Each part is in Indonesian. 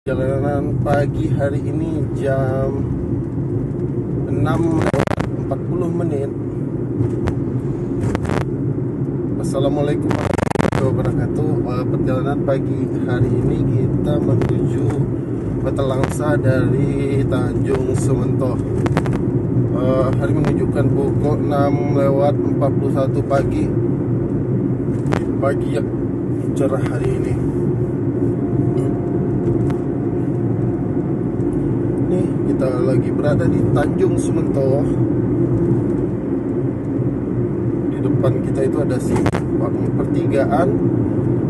Perjalanan pagi hari ini jam 6:40. Assalamualaikum warahmatullahi wabarakatuh. Perjalanan pagi hari ini kita menuju Kota Langsa dari Tanjung Sementoh. Hari menunjukkan pukul 6:41 pagi. Pagi yang cerah hari ini. Kita lagi berada di Tanjung Sementoh. Di depan kita itu ada simpang pertigaan,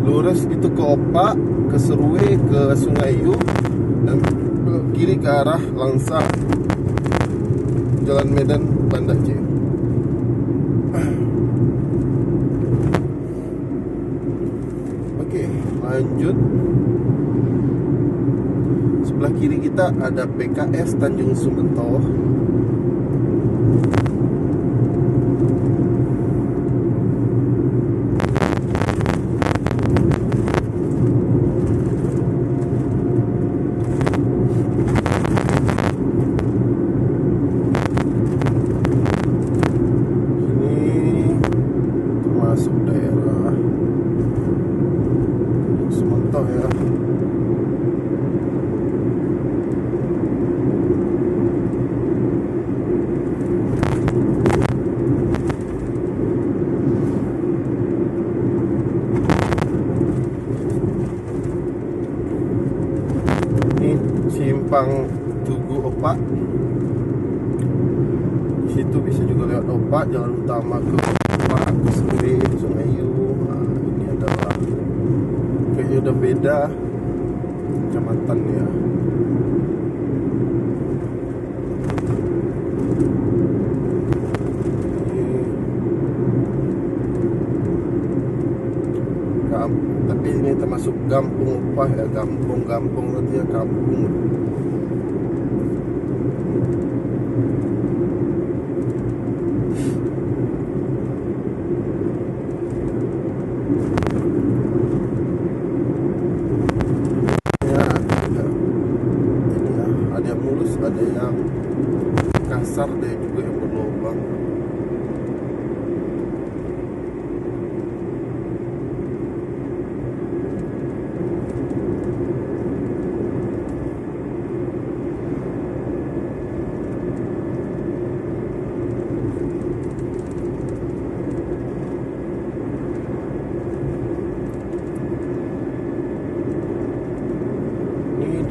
lurus itu ke Opak, ke Serue, ke Sungai Yu, dan ke kiri ke arah Langsa, Jalan Medan Banda Aceh. Oke, lanjut. Sebelah kiri kita ada PKS Tanjung Sementoh. Ini termasuk daerah Tanjung Sementoh ya. Simpang Tugu Opak. Di situ bisa juga lewat Opak, jalan utama ke Opak, ke Serue, Sungai Yu. Ini adalah kayaknya udah beda kecamatan ya. Tapi ini termasuk Kampung Opah ya, kampung nanti ya, kampung. Ya, ini ya, ada yang mulus, ada yang kasar, ada juga yang berlubang.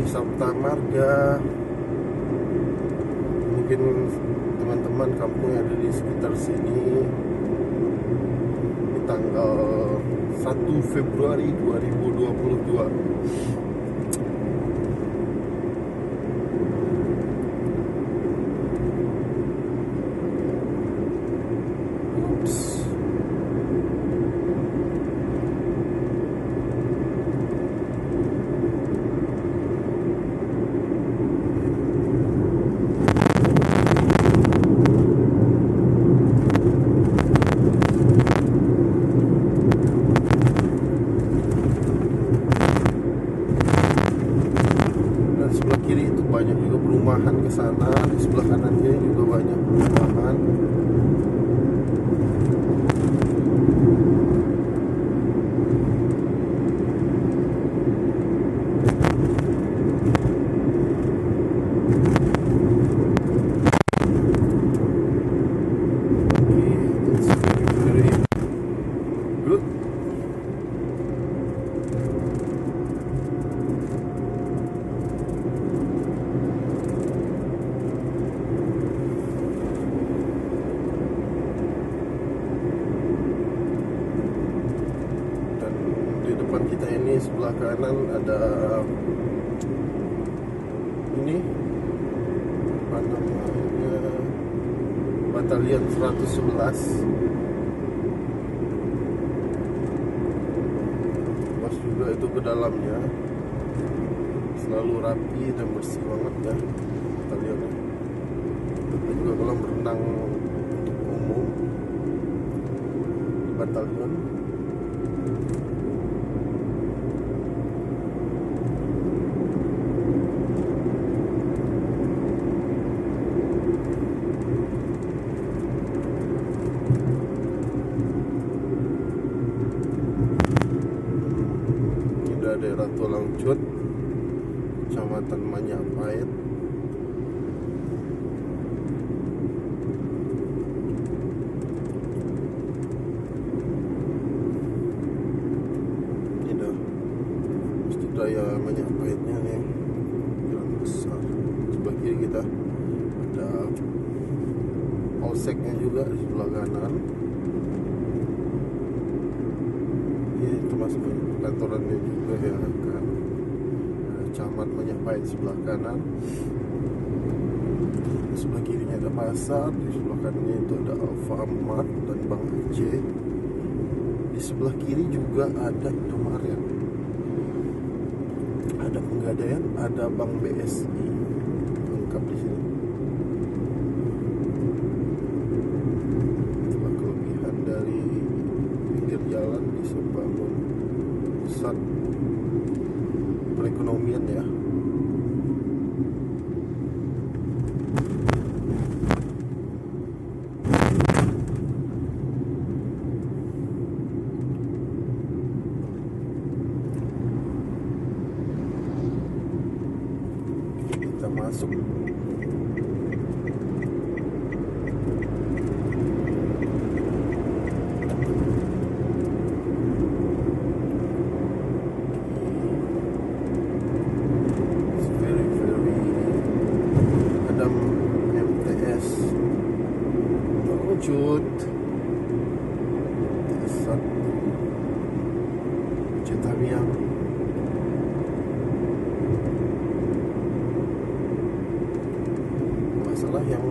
Sabta Marga. Mungkin teman-teman kampung yang ada di sekitar sini, di tanggal 1 Februari 2022. Sebelah kiri itu banyak juga perumahan ke sana, di sebelah kanannya juga banyak perumahan. Very good. Kita ini sebelah kanan ada ini apa namanya, Batalion 111. Pas juga itu ke dalamnya, selalu rapi dan bersih banget ya batalionnya. Ada juga kolam renang untuk umum di batalion. Loncut, Kecamatan Majapahit. Ini dah Masjid Raya Majapahitnya nih, jalan besar. Sebelah kiri kita ada polseknya juga di sebelah kanan. Ini termasuk kantorannya juga ya kan. Camat Majapahit sebelah kanan. Di sebelah kirinya ada pasar, di sebelah kanannya itu ada Alfamart dan Bank Aceh. Di sebelah kiri juga ada Indomaret, ada Pegadaian, ada Bank BSI, lengkap di sini. Itulah kelebihan dari pinggir jalan, bisa bangun pusat perekonomian ya. Kita masuk. Loncut satu Citamiang. Masalah yang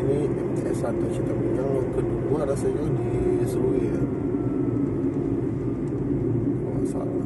ini MTS 1 Citamiang, yang kedua rasanya di Serui ya, kalau nggak salah.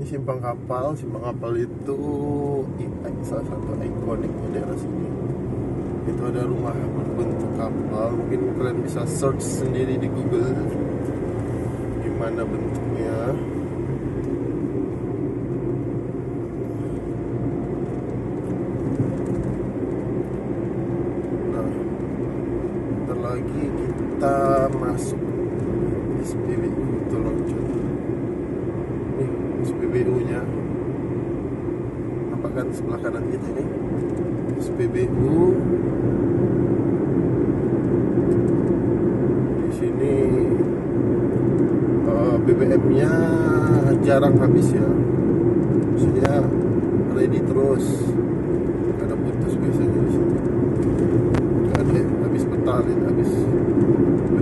Simpang Kapal. Simpang Kapal itu salah satu ikoniknya daerah sini. Itu ada rumah berbentuk kapal. Mungkin kalian bisa search sendiri di Google gimana bentuknya. Nah, bentar lagi kita masuk SPBU itu Loncut. Nih SPBU-nya, nampak kan sebelah kanan kita ini SPBU. Di sini BBM-nya jarang habis ya, maksudnya ready terus, gak ada putus biasanya di sini. Gak ada habis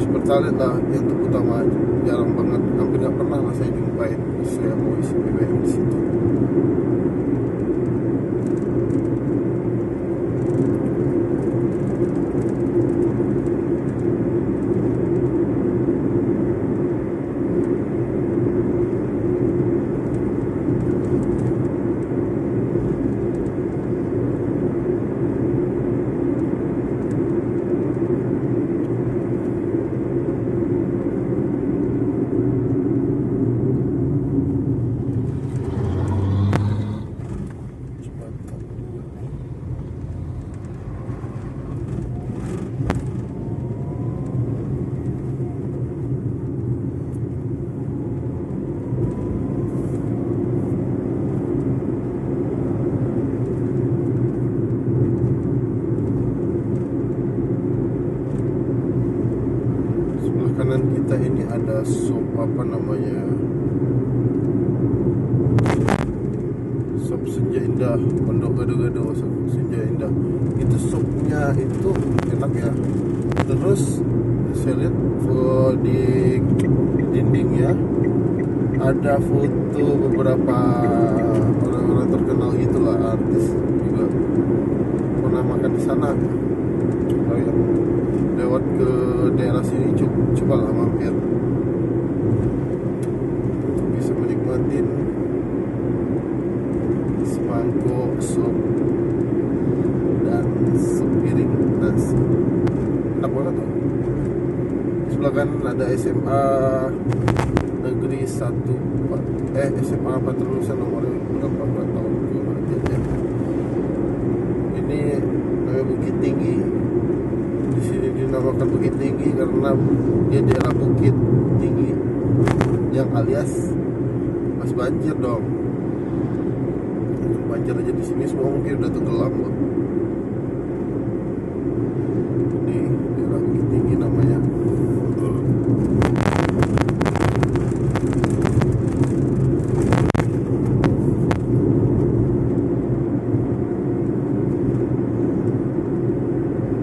pertalite lah yang terutama, jarang banget, hampir nggak pernah lah saya jumpain saya mau isi BBM di situ. Kanan kita ini ada sop, apa namanya, sop Senja Indah. Indah, Pondok Gado-Gado, Senja Indah. Itu supnya itu enak ya. Terus saya lihat di dindingnya ada foto beberapa orang-orang terkenal gitulah, artis juga pernah makan di sana. Kalau yang lewat ke daerah sini coba lah mampir, bisa menikmatin semangkuk sup dan sepiring nasi. Enak banget tuh. Sebelah kan ada SMA Negeri 1 SMA Patrulusan nomornya berapa tahun aja. Ini namanya Bukit Tinggi. Di sini dinamakan Bukit Tinggi karena dia daerah bukit tinggi yang alias pas banjir dong. Banjir aja di sini semua mungkin udah tenggelam loh. Ini daerah Bukit Tinggi namanya.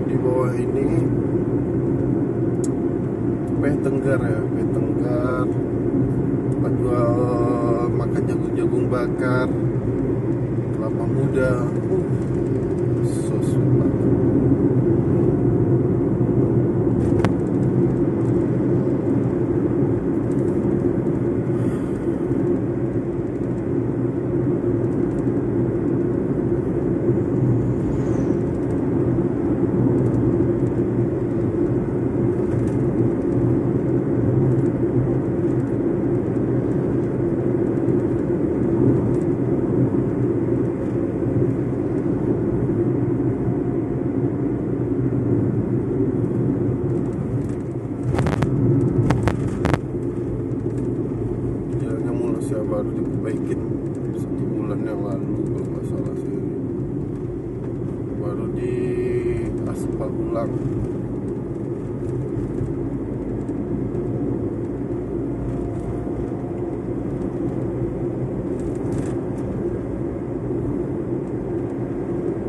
Di bawah ini Peh Tenggar ya, Peh Tenggar, tempat jual makan jagung-jagung bakar, kelapa muda, so sweet banget. Baru diperbaikin 1 bulan yang lalu kalau nggak salah sih, baru di aspal ulang.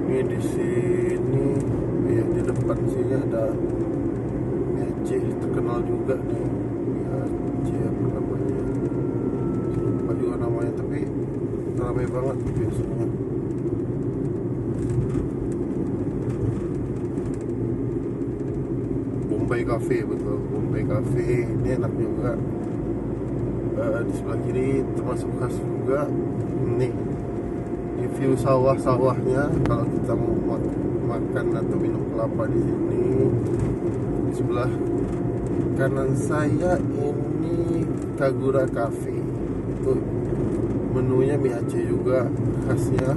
Ini di sini ya, di depan sini ada mie Aceh terkenal juga nih, mie Aceh apa namanya, lupa juga namanya, tapi ramai banget biasanya. Bombay Cafe, betul, Bombay Cafe ini enak juga. Di sebelah kiri termasuk khas juga nih, di view sawah-sawahnya. Kalau kita mau makan atau minum kelapa di sini, di sebelah kanan saya ini Kagura Cafe. Itu menunya mie Aceh juga khasnya.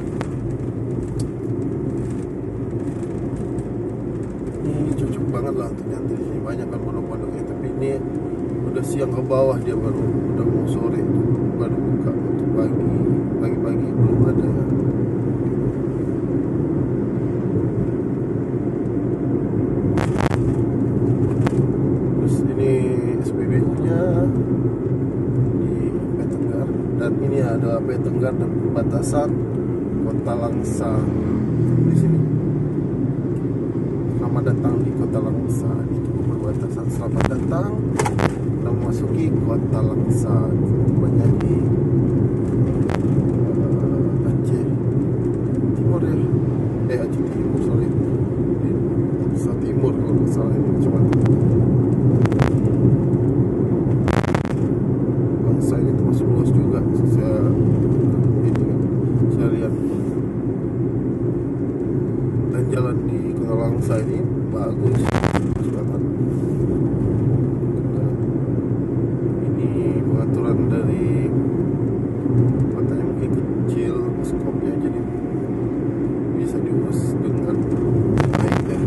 Ini cocok banget lah untuk nyantri di sini, banyak kan pondok-pondoknya, tapi ini udah siang ke bawah, dia baru udah mau sore baru buka. Untuk pagi-pagi belum ada. Terus ini SPBU-nya di Peh Tenggar, dan ini adalah Peh Tenggar dan perbatasan Kota Langsa di sini. Selamat datang di Kota Langsa, itu perbatasan. Selamat datang memasuki Kota Langsa, tempatnya di Aceh Timur ya, Aceh Timur, sorry, di Nusa Timur kalau nggak salah. Ini cuma Langsa ini termasuk luas juga. Saya lihat, dan jalan di Kota Langsa ini bagus banget. Pengaturan dari matanya mungkin kecil, skopnya, jadi bisa diurus dengan baik ya.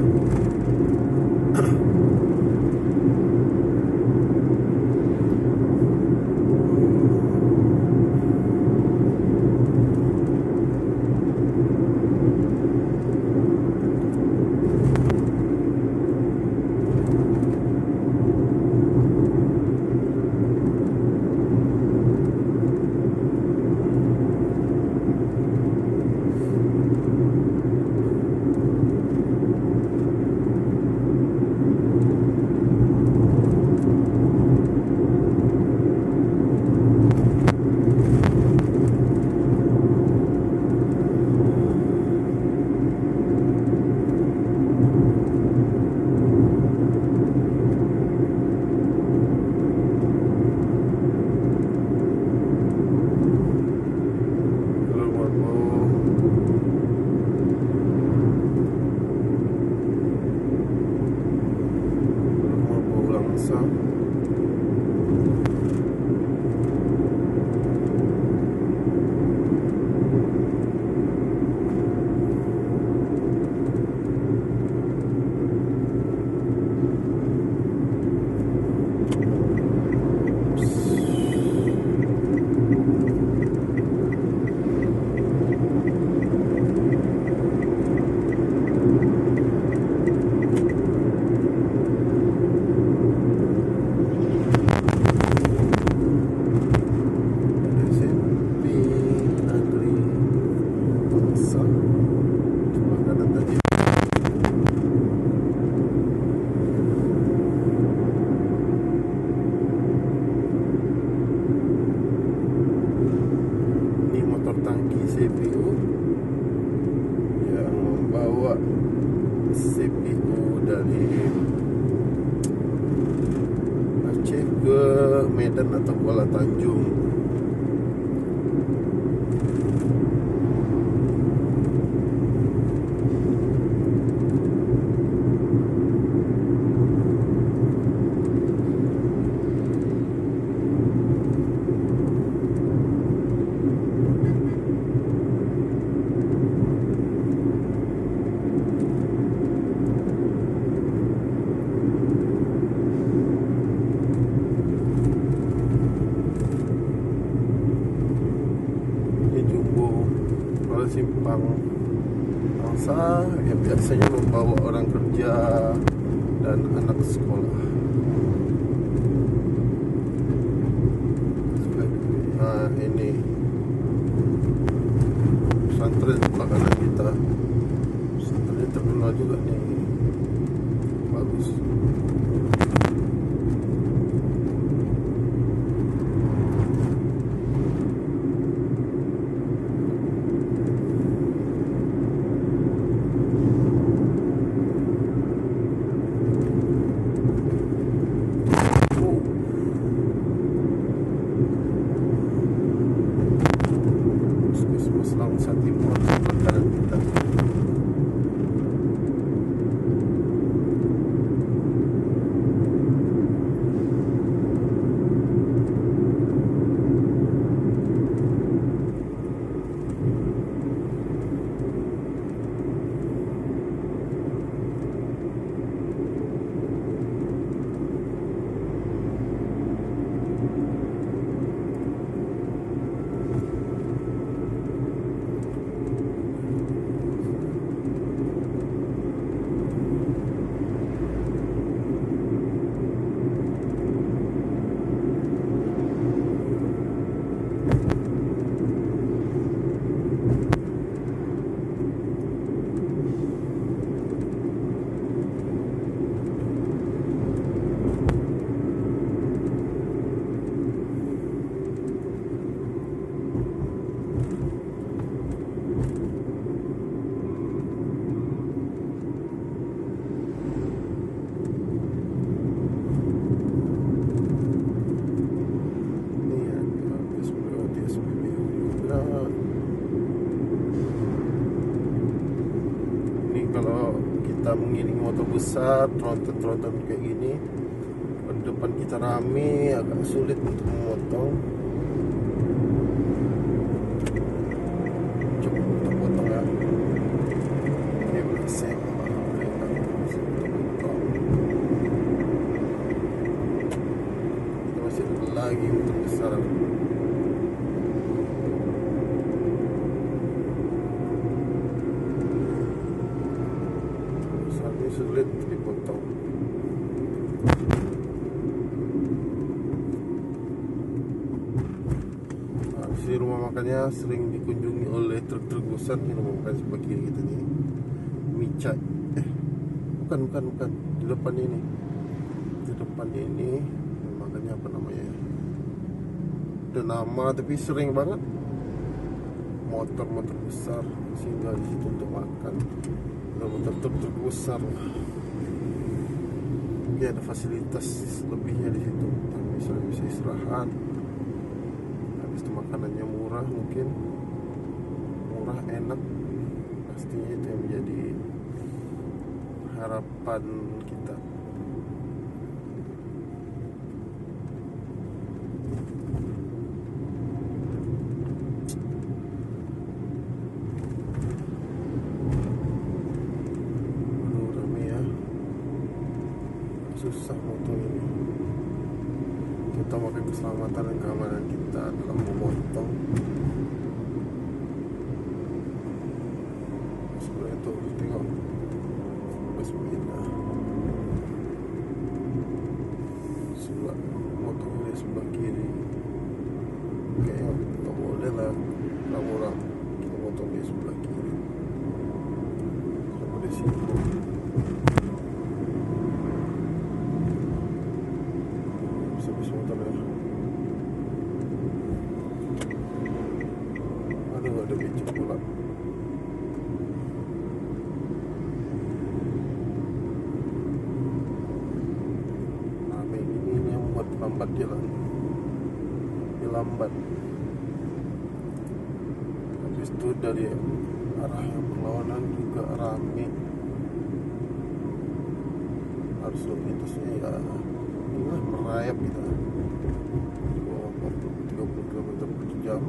CPU dari Aceh ke Medan atau Kuala Tanjung. Simpang Angsa yang biasanya membawa orang kerja dan anak sekolah. Nah, ini pesantren sebelah kanan kita. Pesantren terkenal juga nih, bagus. Langsa Timur sebelah kanan kita. Kalau kita mengiringi motor besar, tronton kayak gini, depan kita rame, agak sulit untuk memotong. Coba kita potong ya. Ini bersih. Kita masih ada lagi motor besar. Sulit dipotong. Nah, di rumah makannya sering dikunjungi oleh truk-truk besar. Ini rumah makan sebelah kiri kita nih, Micai. Bukan di depan ini. Di depan ini makannya apa namanya? Ada nama tapi sering banget motor-motor besar singgah di situ untuk makan. Motor truk besar, mungkin ada fasilitas lebihnya di situ. Misalnya bisa istirahat, habis itu makanannya murah, mungkin murah, enak. Pastinya itu yang menjadi harapan kita. Susah motor ini. Kita pakai keselamatan dan keamanan kita dalam memotong. Sebelah itu tengok, bismillah. Sebelah motor ini sebelah kiri. Kayaknya tak boleh lah orang kita potong di sebelah kiri. Sampai di sini. Habis motor ya. lambat jalan, dia lambat. Habis itu dari arah yang berlawanan juga rame, harus lalu lintasnya ya inilah merayap gitu, 30 km per jam.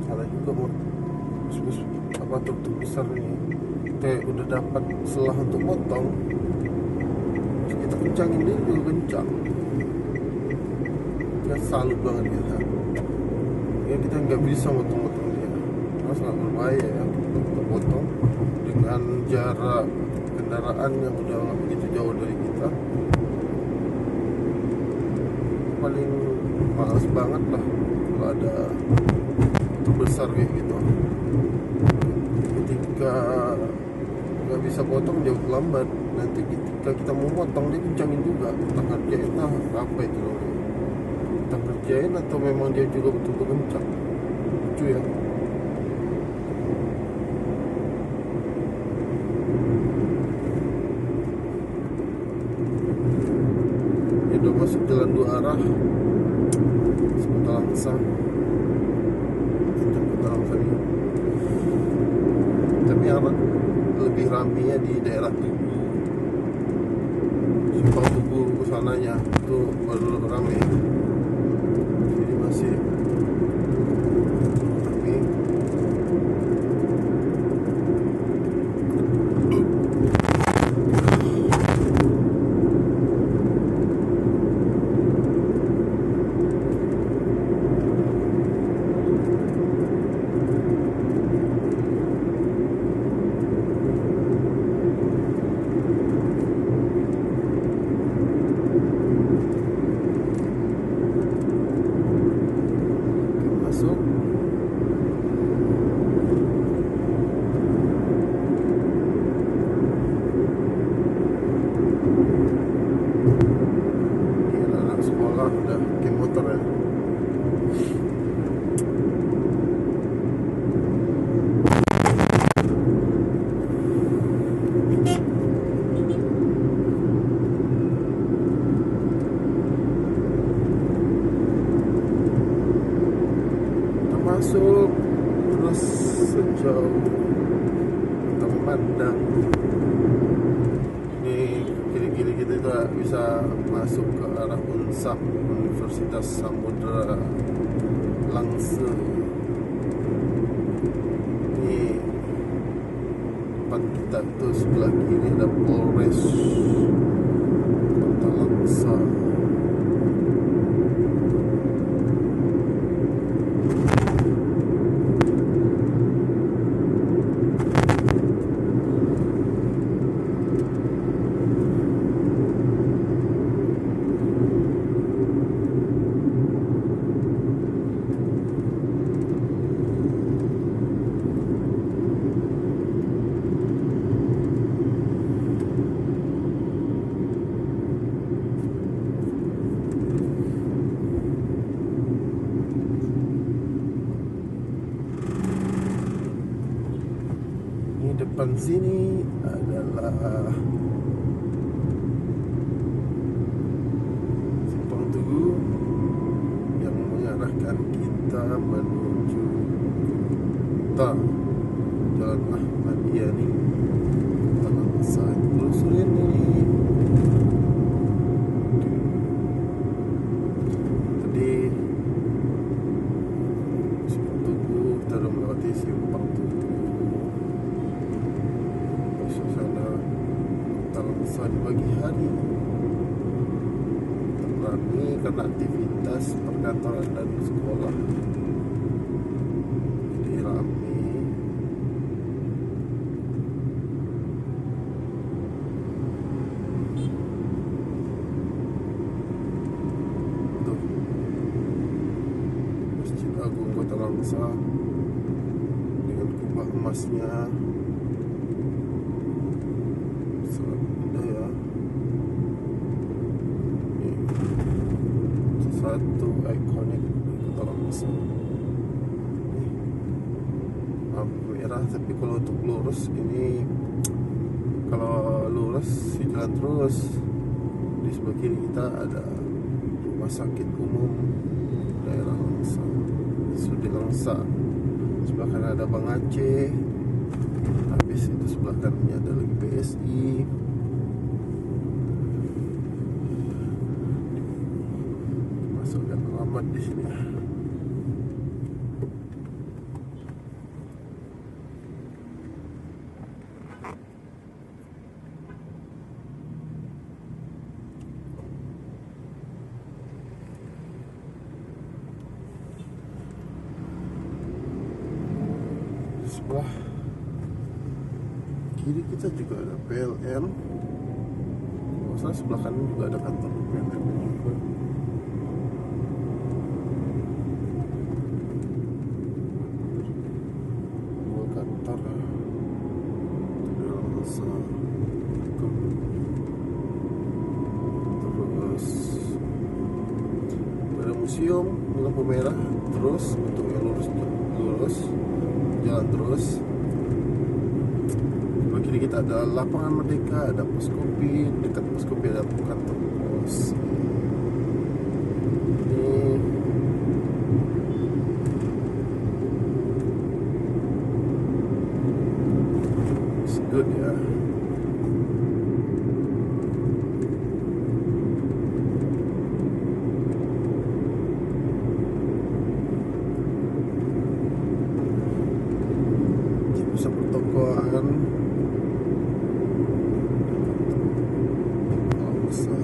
Salah juga mau bus apa truk besar nih, kita udah dapat selah untuk motong, kita kencangin dia juga kencang, dia salut banget kita. Ya kita nggak bisa motong-motong dia, karena sangat berbahaya ya untuk potong dengan jarak kendaraan yang udah nggak begitu jauh dari kita. Paling males banget lah kalau ada truk besar kayak gitu. Ketika nggak bisa potong dia lambat, nanti ketika kita mau potong dia kencangin juga. Kita kerjain apa itu loh, kita kerjain atau memang dia juga betul-betul kencang. Lucu ya. Dia udah masuk jalan dua arah, Kota Langsa. Tapi yang lebih ramainya di daerah Tugu, Simpang Tugu sananya itu baru ramai. Jadi masih ramai. Udah bikin motor ya. Kita masuk terus sejauh kita memandang. Kiri-kiri kita itu bisa masuk ke arah UNSAM, Universitas Samudra Langsa. Ini depan kita itu sebelah kiri ada Polres Kota Langsa. Depan sini adalah Simpang Tugu yang mengarahkan kita menuju kota Jalan Ahmad Yani, Kota Langsa. Telusur ini tadi Simpang Tugu, kita udah melewati Simpang Tugu. Suasana Kota Langsa di pagi hari ramai karena aktivitas perkantoran dan sekolah, jadi ramai. Tuh Masjid Agung Kota Langsa dengan kubah emasnya. Satu ikonik Kota Langsa. Lampu merah, tapi kalau untuk lurus ini Kalau lurus jalan terus, di sebelah kiri kita ada rumah sakit umum daerah Langsa, Sudi Langsa. Sebelah kanan ada Bang Aceh. Habis itu sebelah kanannya ada lagi PSI. Masukkan alamat di sini. Sebelah kiri kita juga ada PLN. Masalah sebelah kanan juga ada kantor PLN juga. Dua kantor. Terus ada museum lampu merah. Terus untuk yang lurus jalan terus. Sebelah kiri kita ada lapangan Merdeka, ada pos kopi, dekat pos kopi ada kantor pos. Ini it's good ya. Pusat pertokoan besar.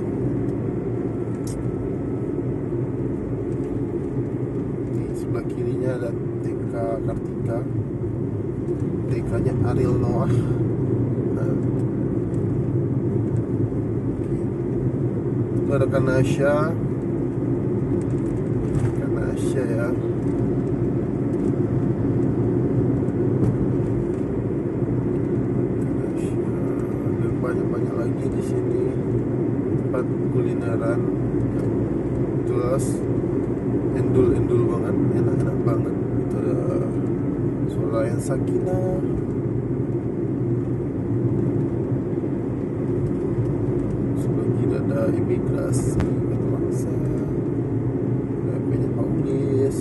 Ini sebelah kirinya ada TK Kartika, TK-nya Ariel Noah. Itu ada Kanasya ya. Banyak lagi di sini tempat kulineran yang jelas endul banget, enak banget. Itu ada Solayan Sakinah. Sebelah kiri ada imigrasi Kota Langsa, PP-nya Paulis.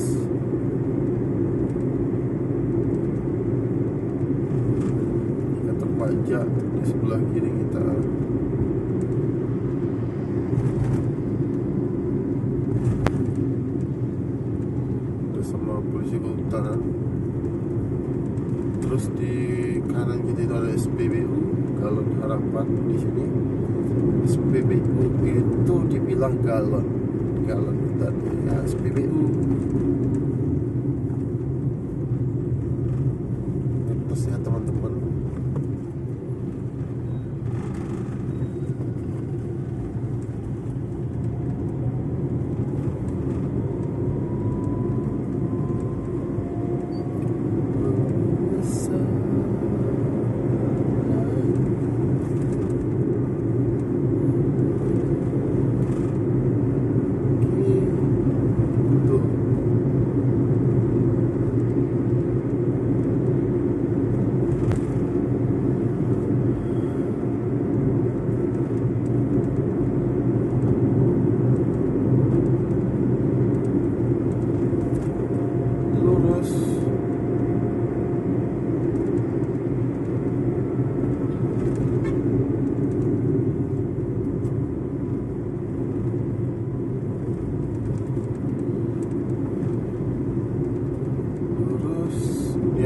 Kantor pajak di sebelah kiri kita. Bersama polisi kehutanan. Terus di kanan kita itu ada SPBU Galon Harapan. Di sini SPBU itu dibilang galon tadi ya, SPBU. Terus ya teman-teman,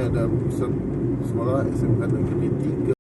ada pusat sekolah SMK Negeri 3